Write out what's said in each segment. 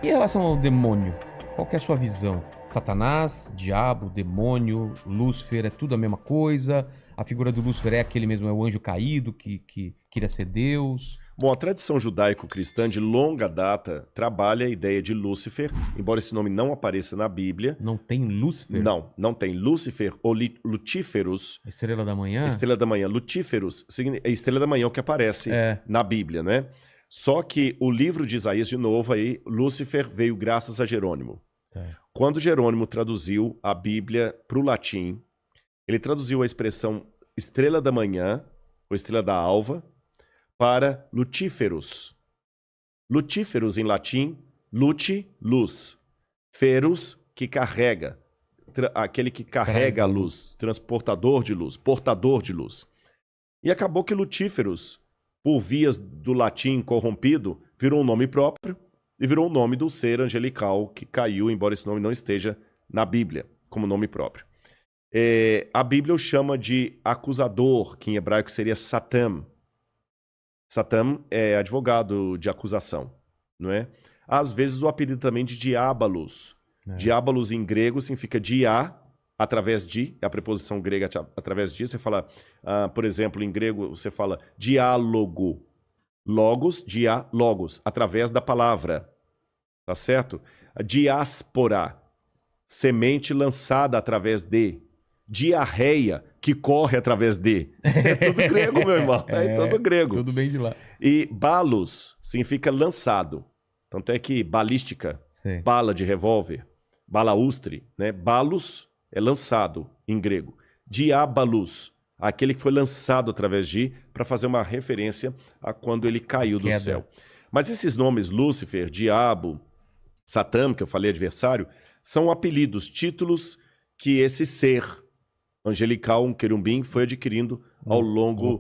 Em relação ao demônio, qual que é a sua visão? Satanás, diabo, demônio, Lúcifer, é tudo a mesma coisa? A figura do Lúcifer é aquele mesmo, é o anjo caído que queria ser Deus? Bom, a tradição judaico-cristã de longa data trabalha a ideia de Lúcifer, embora esse nome não apareça na Bíblia. Não tem Lúcifer? Não tem. Lúcifer ou Lutíferos. Estrela da manhã? Estrela da manhã. Lutíferos, é estrela da manhã o que aparece na Bíblia, né? Só que o livro de Isaías, de novo, aí, Lúcifer veio graças a Jerônimo. Quando Jerônimo traduziu a Bíblia para o latim, ele traduziu a expressão estrela da manhã, ou estrela da alva, para lutíferos. Lutíferos em latim, lute, luz. Ferus, que carrega. Aquele que carrega a luz. Transportador de luz, portador de luz. E acabou que lutíferos, por vias do latim corrompido, virou um nome próprio e virou o nome do ser angelical que caiu, embora esse nome não esteja na Bíblia como nome próprio. A Bíblia o chama de acusador, que em hebraico seria Satam. Satam é advogado de acusação, não é? Às vezes o apelido também de diabolos. Diabolos em grego significa dia, através de, a preposição grega através de. Você fala, por exemplo, em grego você fala diálogo. Logos, diálogos, através da palavra. Tá certo? A diáspora, semente lançada através de. Diarreia, que corre através de. É tudo grego, meu irmão. É tudo grego. Tudo bem de lá. E balos significa lançado. Tanto é que balística, bala de revólver, balaústre, né? Balos é lançado em grego. Diabalos, aquele que foi lançado através de, para fazer uma referência a quando ele caiu do céu. Mas esses nomes, Lúcifer, Diabo, Satã, que eu falei adversário, são apelidos, títulos que esse ser angelical, um querubim, foi adquirindo ao longo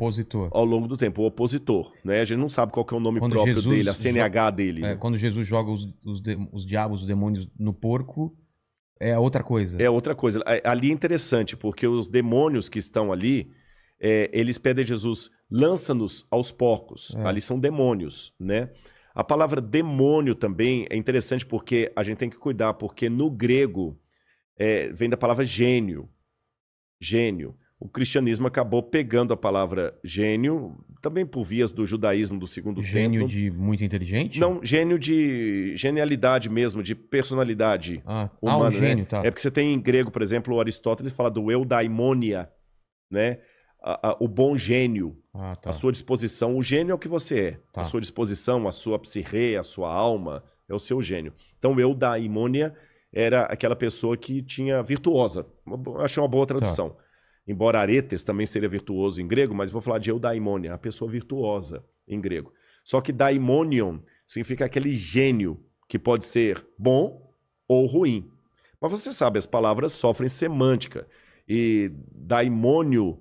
do tempo. O opositor, né? A gente não sabe qual que é o nome próprio dele, a CNH dele. Né? Quando Jesus joga os diabos, os demônios no porco, é outra coisa. É outra coisa. Ali é interessante, porque os demônios que estão ali, eles pedem a Jesus, lança-nos aos porcos. Ali são demônios, né? A palavra demônio também é interessante porque a gente tem que cuidar, porque no grego vem da palavra gênio. Gênio. O cristianismo acabou pegando a palavra gênio, também por vias do judaísmo do segundo templo. Gênio de muito inteligente? Não, gênio de genialidade mesmo, de personalidade humana. O gênio, né? tá. É porque você tem em grego, por exemplo, o Aristóteles fala do eudaimonia, né? O bom gênio, a sua disposição. O gênio é o que você é. A sua disposição, a sua psique, a sua alma, é o seu gênio. Então, eudaimonia era aquela pessoa que tinha virtuosa. Achei uma boa tradução. Embora aretes também seria virtuoso em grego, mas vou falar de eudaimonia, a pessoa virtuosa em grego. Só que daimonion significa aquele gênio que pode ser bom ou ruim. Mas você sabe, as palavras sofrem semântica. E daimônio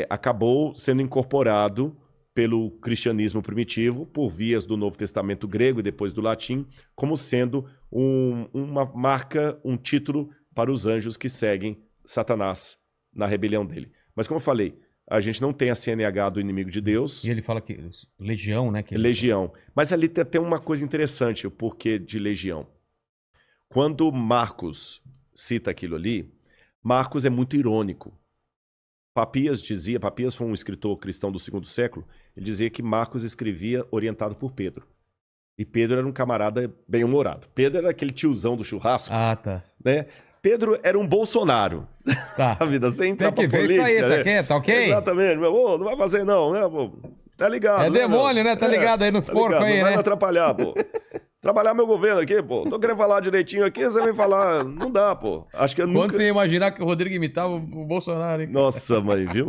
acabou sendo incorporado pelo cristianismo primitivo, por vias do Novo Testamento grego e depois do latim, como sendo uma marca, um título para os anjos que seguem Satanás na rebelião dele. Mas como eu falei, a gente não tem a CNH do inimigo de Deus. E ele fala que legião, né? Legião. Mas ali tem uma coisa interessante, o porquê de legião. Quando Marcos cita aquilo ali, Marcos é muito irônico. Papias foi um escritor cristão do segundo século, ele dizia que Marcos escrevia orientado por Pedro. E Pedro era um camarada bem-humorado. Pedro era aquele tiozão do churrasco. Né? Pedro era um Bolsonaro. A vida sem entrar pra política. Aí, né? tá ok? Exatamente. Meu, não vai fazer não, né? Pô? Tá ligado. É demônio, né? Tá ligado aí nos porcos aí, né? Não vai me atrapalhar, pô. Trabalhar meu governo aqui, pô. Tô querendo falar direitinho aqui, você vem falar. Não dá, pô. Acho que eu nunca... Quando você ia imaginar que o Rodrigo imitava o Bolsonaro, hein? Nossa, mãe, viu?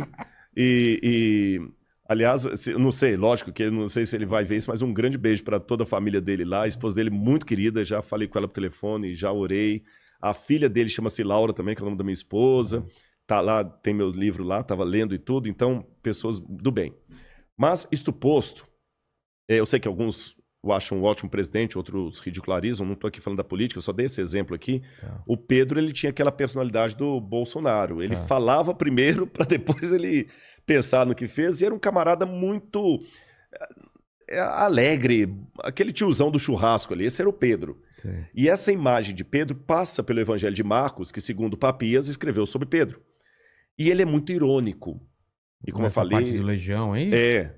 Aliás, não sei, lógico que não sei se ele vai ver isso, mas um grande beijo para toda a família dele lá. A esposa dele muito querida, já falei com ela por telefone, já orei. A filha dele chama-se Laura também, que é o nome da minha esposa. Tá lá, tem meu livro lá, tava lendo e tudo. Então, pessoas do bem. Mas, isto posto, eu sei que alguns o acham um ótimo presidente, outros ridicularizam, não estou aqui falando da política, eu só dei esse exemplo aqui. O Pedro, ele tinha aquela personalidade do Bolsonaro. Ele falava primeiro para depois ele pensar no que fez, e era um camarada muito... alegre, aquele tiozão do churrasco ali, esse era o Pedro. Sim. E essa imagem de Pedro passa pelo Evangelho de Marcos, que segundo Papias escreveu sobre Pedro. E ele é muito irônico. E como eu falei... parte do Legião aí?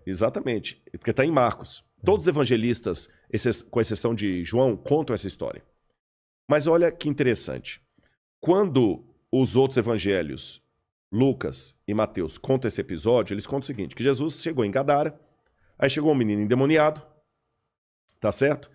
Exatamente. Porque está em Marcos. Todos os evangelistas, com exceção de João, contam essa história. Mas olha que interessante. Quando os outros evangelhos, Lucas e Mateus, contam esse episódio, eles contam o seguinte, que Jesus chegou em Gadara, aí chegou um menino endemoniado, tá certo?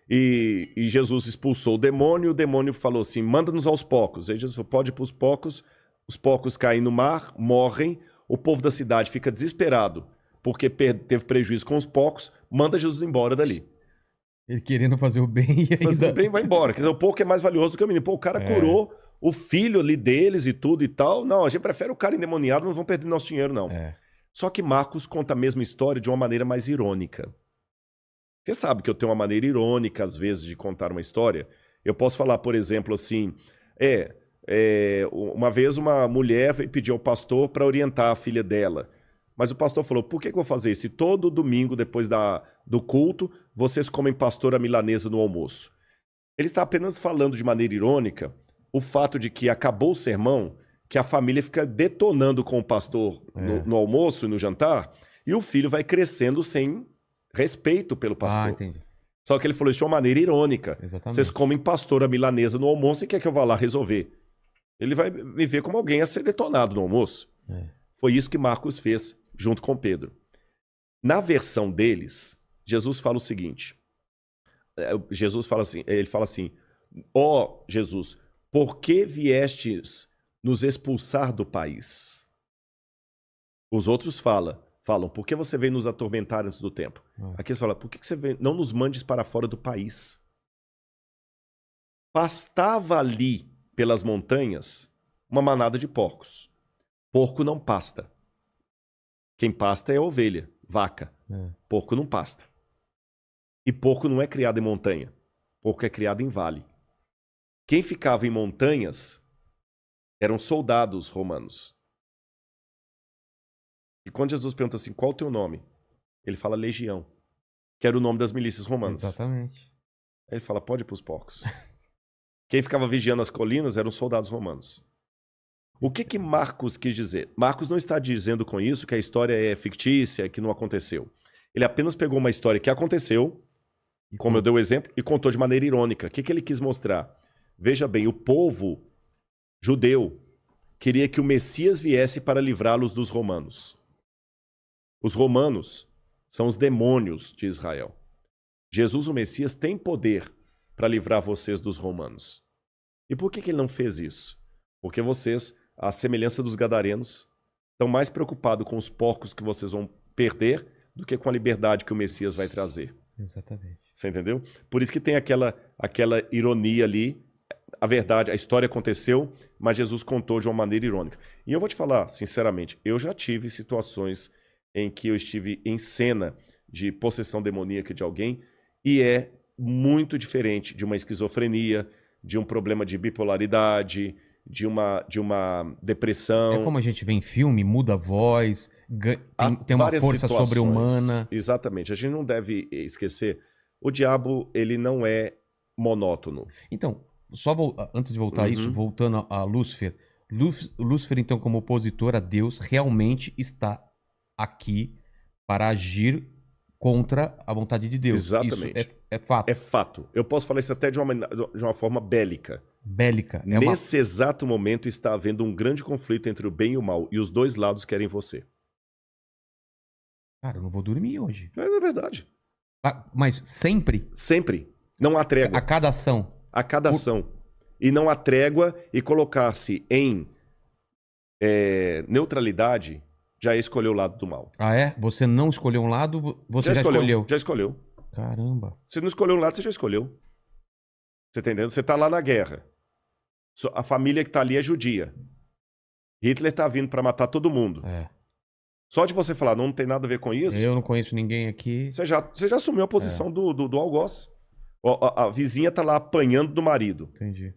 E Jesus expulsou o demônio falou assim, manda-nos aos porcos. Aí Jesus falou, pode ir para os porcos caem no mar, morrem, o povo da cidade fica desesperado, porque teve prejuízo com os porcos, manda Jesus embora dali. Ele querendo fazer o bem e ainda... Fazer o bem vai embora. Quer dizer, o porco é mais valioso do que o menino. Pô, o cara curou o filho ali deles e tudo e tal. Não, a gente prefere o cara endemoniado, não vão perder nosso dinheiro, não. Só que Marcos conta a mesma história de uma maneira mais irônica. Você sabe que eu tenho uma maneira irônica, às vezes, de contar uma história. Eu posso falar, por exemplo, assim... uma vez uma mulher veio pedir ao pastor para orientar a filha dela. Mas o pastor falou, por que eu vou fazer isso? Se todo domingo, depois do culto, vocês comem pastora milanesa no almoço. Ele está apenas falando de maneira irônica o fato de que acabou o sermão, que a família fica detonando com o pastor no almoço e no jantar, e o filho vai crescendo sem respeito pelo pastor. Entendi. Só que ele falou isso de uma maneira irônica. Exatamente. Vocês comem pastora milanesa no almoço e quer que eu vá lá resolver. Ele vai me ver como alguém a ser detonado no almoço. Foi isso que Marcos fez junto com Pedro. Na versão deles, Jesus fala o seguinte. Ele fala assim, ó Jesus, por que viestes nos expulsar do país? Os outros falam, por que você veio nos atormentar antes do tempo? Aqui eles falam, por que você veio? Não nos mandes para fora do país. Pastava ali, pelas montanhas, uma manada de porcos. Porco não pasta. Quem pasta é a ovelha, vaca. Porco não pasta. E porco não é criado em montanha. Porco é criado em vale. Quem ficava em montanhas eram soldados romanos. E quando Jesus pergunta assim, qual é o teu nome? Ele fala legião, que era o nome das milícias romanas. Exatamente. Aí ele fala, pode ir para os porcos. Quem ficava vigiando as colinas eram soldados romanos. O que Marcos quis dizer? Marcos não está dizendo com isso que a história é fictícia, que não aconteceu. Ele apenas pegou uma história que aconteceu, como eu dei o exemplo, e contou de maneira irônica. O que ele quis mostrar? Veja bem, o povo judeu queria que o Messias viesse para livrá-los dos romanos. Os romanos são os demônios de Israel. Jesus, o Messias, tem poder para livrar vocês dos romanos. E por que ele não fez isso? Porque vocês, à semelhança dos gadarenos, estão mais preocupados com os porcos que vocês vão perder do que com a liberdade que o Messias vai trazer. Exatamente. Você entendeu? Por isso que tem aquela ironia ali. A verdade, a história aconteceu, mas Jesus contou de uma maneira irônica. E eu vou te falar, sinceramente, eu já tive situações em que eu estive em cena de possessão demoníaca de alguém e é muito diferente de uma esquizofrenia, de um problema de bipolaridade, de uma depressão. É como a gente vê em filme, muda a voz, tem uma força sobre-humana. Exatamente. A gente não deve esquecer, o diabo, ele não é monótono. Então, só antes de voltar a isso, voltando a Lúcifer. Lúcifer, então, como opositor a Deus, realmente está aqui para agir contra a vontade de Deus. Exatamente. Isso é fato. É fato. Eu posso falar isso até de uma forma bélica. Bélica. Nesse exato momento está havendo um grande conflito entre o bem e o mal, e os dois lados querem você. Cara, eu não vou dormir hoje. É verdade. Mas sempre? Sempre. Não há trégua. A cada ação. A cada ação. E não há trégua, e colocar-se em neutralidade já escolheu o lado do mal. Ah, é? Você não escolheu um lado, você já escolheu. Já escolheu. Caramba. Você não escolheu um lado, você já escolheu. Você tá entendendo? Você tá lá na guerra. A família que tá ali é judia. Hitler tá vindo para matar todo mundo. Só de você falar, não tem nada a ver com isso... Eu não conheço ninguém aqui. Você já assumiu a posição do algoz. A vizinha tá lá apanhando do marido. Entendi.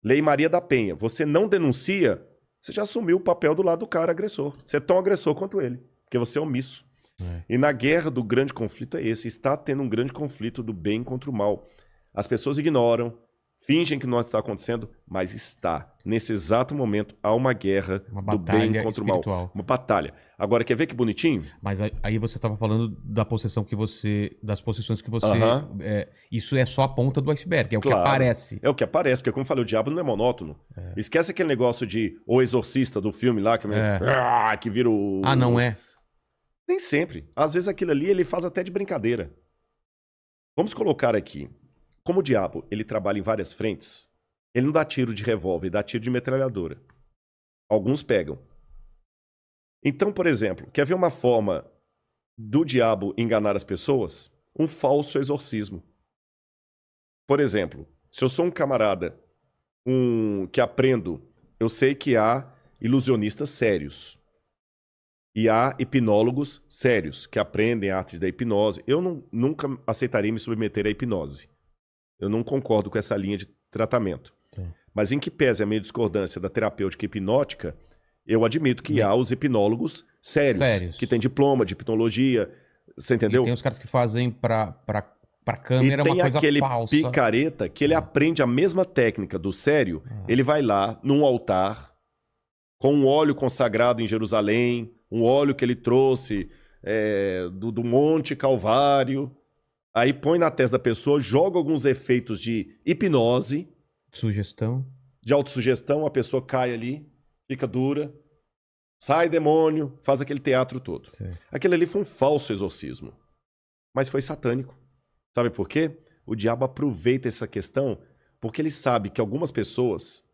Lei Maria da Penha. Você não denuncia, você já assumiu o papel do lado do cara agressor. Você é tão agressor quanto ele, porque você é omisso. E na guerra do grande conflito é esse. Está tendo um grande conflito do bem contra o mal. As pessoas ignoram, fingem que não está acontecendo, mas está. Nesse exato momento, há uma guerra do bem contra o mal. Uma batalha. Agora, quer ver que bonitinho? Mas aí você estava falando da possessão que você... Das possessões que você... isso é só a ponta do iceberg, é o que aparece. É o que aparece, porque como eu falei, o diabo não é monótono. Esquece aquele negócio de O Exorcista do filme lá, que vira o... Ah, não é? Nem sempre. Às vezes aquilo ali ele faz até de brincadeira. Vamos colocar aqui. Como o diabo ele trabalha em várias frentes, ele não dá tiro de revólver, ele dá tiro de metralhadora. Alguns pegam. Então, por exemplo, quer ver uma forma do diabo enganar as pessoas? Um falso exorcismo. Por exemplo, se eu sou um camarada que aprendo, eu sei que há ilusionistas sérios. E há hipnólogos sérios que aprendem a arte da hipnose. Eu nunca aceitaria me submeter à hipnose. Eu não concordo com essa linha de tratamento. Mas em que pese a minha discordância da terapêutica hipnótica, eu admito que há os hipnólogos sérios. Que têm diploma de hipnologia. Você entendeu? E tem os caras que fazem pra câmera uma coisa falsa. E tem aquele picareta que ele aprende a mesma técnica do sério. Ele vai lá num altar com um óleo consagrado em Jerusalém, um óleo que ele trouxe do Monte Calvário. Aí põe na testa da pessoa, joga alguns efeitos de hipnose. Sugestão. De autossugestão, a pessoa cai ali, fica dura. Sai demônio, faz aquele teatro todo. Aquele ali foi um falso exorcismo. Mas foi satânico. Sabe por quê? O diabo aproveita essa questão porque ele sabe que algumas pessoas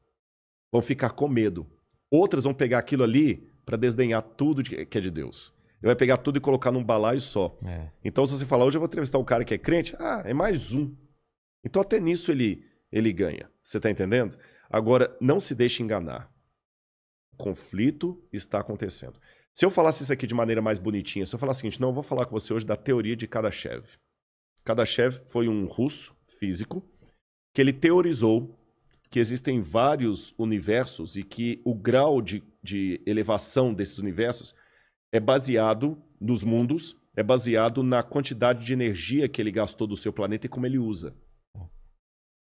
vão ficar com medo. Outras vão pegar aquilo ali para desdenhar tudo que é de Deus. Ele vai pegar tudo e colocar num balaio só. Então, se você falar, hoje eu vou entrevistar um cara que é crente, é mais um. Então, até nisso ele ganha. Você tá entendendo? Agora, não se deixe enganar. O conflito está acontecendo. Se eu falasse isso aqui de maneira mais bonitinha, se eu falar o seguinte, não, eu vou falar com você hoje da teoria de Kardashev. Kardashev foi um russo físico que ele teorizou que existem vários universos e que o grau de elevação desses universos é baseado nos mundos, é baseado na quantidade de energia que ele gastou do seu planeta e como ele usa.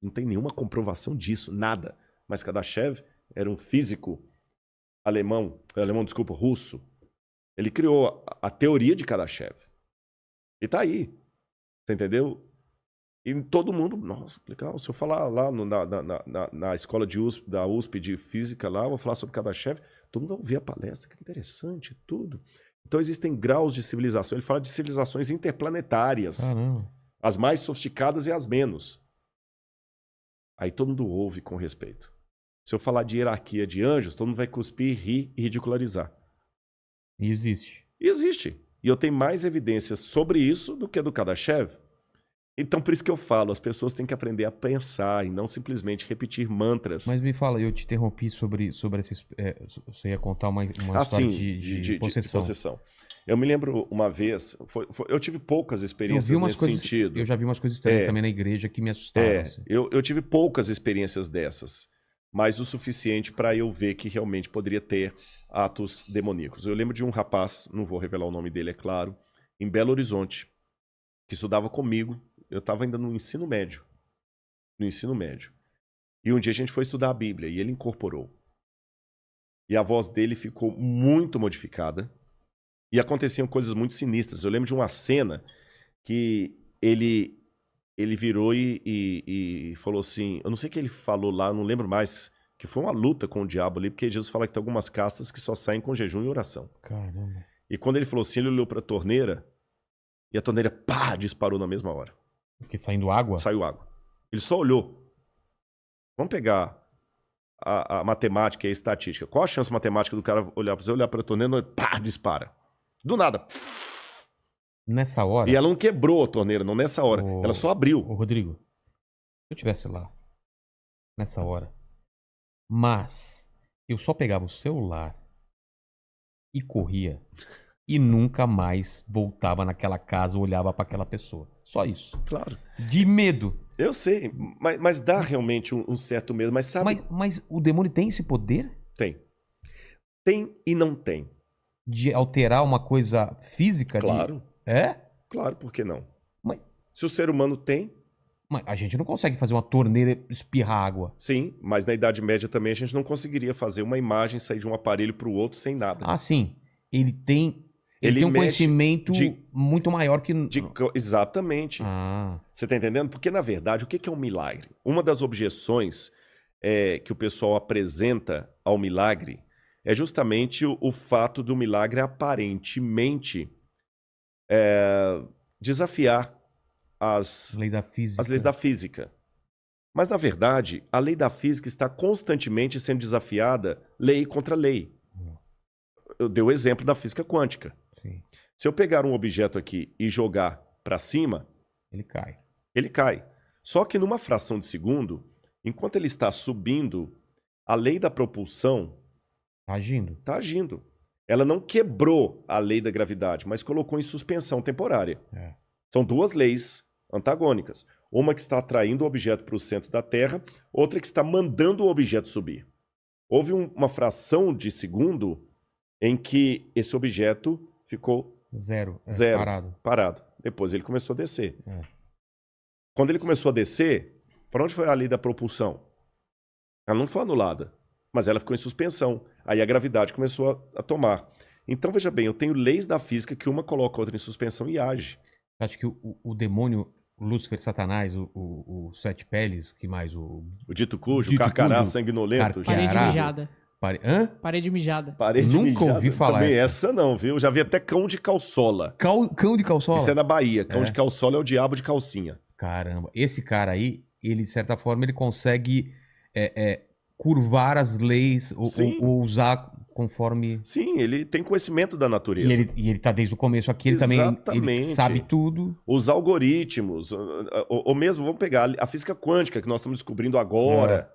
Não tem nenhuma comprovação disso, nada. Mas Kardashev era um físico russo. Ele criou a teoria de Kardashev. E tá aí. Você entendeu? E todo mundo, nossa, legal. Se eu falar lá na escola da USP de física lá, eu vou falar sobre Kardashev, todo mundo vai ouvir a palestra, que interessante, tudo. Então existem graus de civilização. Ele fala de civilizações interplanetárias. As mais sofisticadas e as menos. Aí todo mundo ouve com respeito. Se eu falar de hierarquia de anjos, todo mundo vai cuspir, rir e ridicularizar. E existe. Existe. E eu tenho mais evidências sobre isso do que a do Kardashev. Então, por isso que eu falo, as pessoas têm que aprender a pensar e não simplesmente repetir mantras. Mas me fala, eu te interrompi sobre esses... você ia contar uma história de possessão. Eu me lembro uma vez, eu tive poucas experiências nesse sentido. Eu já vi umas coisas estranhas também na igreja que me assustaram. Assim. Eu tive poucas experiências dessas, mas o suficiente para eu ver que realmente poderia ter atos demoníacos. Eu lembro de um rapaz, não vou revelar o nome dele, é claro, em Belo Horizonte, que estudava comigo. Eu estava ainda no ensino médio. E um dia a gente foi estudar a Bíblia e ele incorporou. E a voz dele ficou muito modificada. E aconteciam coisas muito sinistras. Eu lembro de uma cena que ele virou e falou assim... Eu não sei o que ele falou lá, não lembro mais. Que foi uma luta com o diabo ali, porque Jesus fala que tem algumas castas que só saem com jejum e oração. Caramba. E quando ele falou assim, ele olhou para a torneira e a torneira, disparou na mesma hora. Porque saindo água? Saiu água. Ele só olhou. Vamos pegar a matemática e a estatística. Qual a chance matemática do cara olhar para a torneira e dispara? Do nada. Nessa hora? E ela não quebrou a torneira, não nessa hora. Ela só abriu. Rodrigo, se eu estivesse lá, nessa hora, mas eu só pegava o celular e corria e nunca mais voltava naquela casa ou olhava para aquela pessoa. Só isso. Claro. De medo. Eu sei, mas dá realmente um certo medo. Mas sabe... Mas o demônio tem esse poder? Tem. Tem e não tem. de alterar uma coisa física? Claro. É? Claro, por que não? Mas... Se o ser humano tem... Mas a gente não consegue fazer uma torneira espirrar água. Sim, mas na Idade Média também a gente não conseguiria fazer uma imagem sair de um aparelho para o outro sem nada. Ah, sim. Ele tem um conhecimento muito maior que... Exatamente. Você tá entendendo? Porque, na verdade, o que é um milagre? Uma das objeções que o pessoal apresenta ao milagre é justamente o fato do milagre aparentemente desafiar as leis da física. Mas, na verdade, a lei da física está constantemente sendo desafiada lei contra lei. Eu dei o exemplo da física quântica. Sim. Se eu pegar um objeto aqui e jogar para cima... Ele cai. Ele cai. Só que numa fração de segundo, enquanto ele está subindo, a lei da propulsão... Está agindo. Está agindo. Ela não quebrou a lei da gravidade, mas colocou em suspensão temporária. São duas leis antagônicas. Uma que está atraindo o objeto para o centro da Terra, outra que está mandando o objeto subir. Houve uma fração de segundo em que esse objeto ficou zero, parado. Depois ele começou a descer. Quando ele começou a descer, para onde foi a lei da propulsão? Ela não foi anulada, mas ela ficou em suspensão. Aí a gravidade começou a tomar. Então, veja bem, eu tenho leis da física que uma coloca a outra em suspensão e age. Acho que o demônio, Lúcifer, Satanás, o Sete Peles, que mais? O dito cujo, o carcará sanguinolento. Parede mijada. Hã? Parede mijada. Nunca ouvi falar também essa não, viu? Já vi até cão de calçola. Cão de calçola? Isso é na Bahia. Cão de calçola é o diabo de calcinha. Caramba. Esse cara aí, ele, de certa forma, ele consegue curvar as leis ou usar conforme... Sim, ele tem conhecimento da natureza. E ele tá desde o começo aqui, ele também ele sabe tudo. Os algoritmos, ou mesmo, vamos pegar a física quântica, que nós estamos descobrindo agora...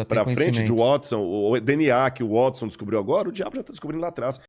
Para frente de Watson, o DNA que o Watson descobriu agora, o diabo já está descobrindo lá atrás.